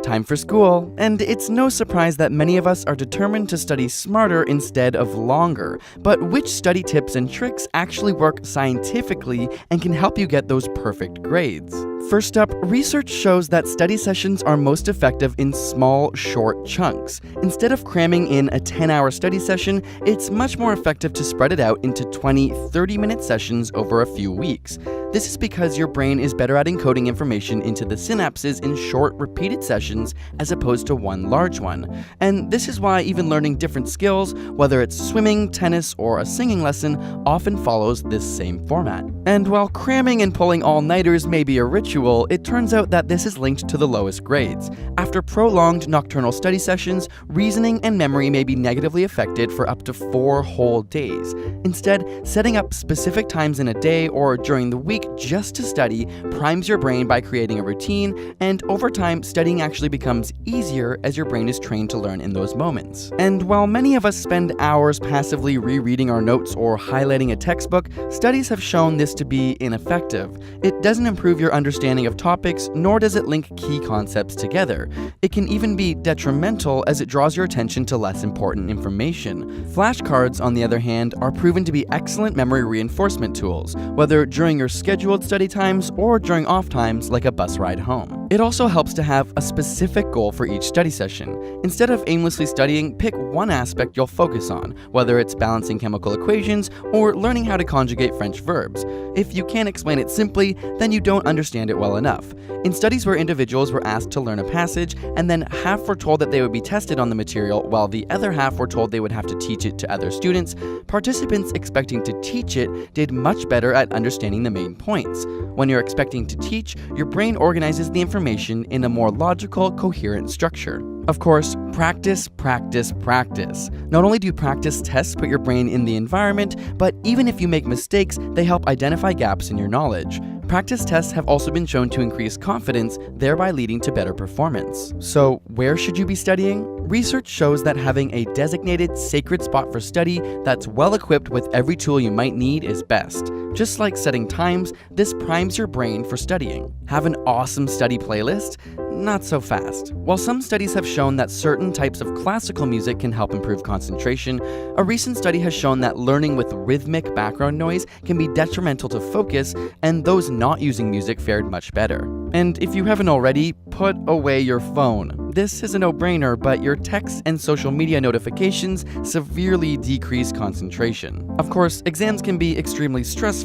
time for school, and it's no surprise that many of us are determined to study smarter instead of longer. But which study tips and tricks actually work scientifically and can help you get those perfect grades? First up, research shows that study sessions are most effective in small, short chunks. Instead of cramming in a 10-hour study session, it's much more effective to spread it out into 20, 30-minute sessions over a few weeks. This is because your brain is better at encoding information into the synapses in short, repeated sessions as opposed to one large one. And this is why even learning different skills, whether it's swimming, tennis, or a singing lesson, often follows this same format. And while cramming and pulling all-nighters may be a ritual, it turns out that this is linked to the lowest grades. After prolonged nocturnal study sessions, reasoning and memory may be negatively affected for up to 4 whole days. Instead, setting up specific times in a day or during the week just to study primes your brain by creating a routine, and over time, studying actually becomes easier as your brain is trained to learn in those moments. And while many of us spend hours passively rereading our notes or highlighting a textbook, studies have shown this to be ineffective. It doesn't improve your understanding of topics, nor does it link key concepts together. It can even be detrimental as it draws your attention to less important information. Flashcards, on the other hand, are proven to be excellent memory reinforcement tools, whether during your scheduled study times or during off times like a bus ride home. It also helps to have a specific goal for each study session. Instead of aimlessly studying, pick one aspect you'll focus on, whether it's balancing chemical equations or learning how to conjugate French verbs. If you can't explain it simply, then you don't understand it well enough. In studies where individuals were asked to learn a passage and then half were told that they would be tested on the material while the other half were told they would have to teach it to other students, participants expecting to teach it did much better at understanding the main points. When you're expecting to teach, your brain organizes the information in a more logical, coherent structure. Of course, practice, practice, practice. Not only do practice tests put your brain in the environment, but even if you make mistakes, they help identify gaps in your knowledge. Practice tests have also been shown to increase confidence, thereby leading to better performance. So, where should you be studying? Research shows that having a designated, sacred spot for study that's well equipped with every tool you might need is best. Just like setting times, this primes your brain for studying. Have an awesome study playlist? Not so fast. While some studies have shown that certain types of classical music can help improve concentration, a recent study has shown that learning with rhythmic background noise can be detrimental to focus, and those not using music fared much better. And if you haven't already, put away your phone. This is a no-brainer, but your texts and social media notifications severely decrease concentration. Of course, exams can be extremely stressful,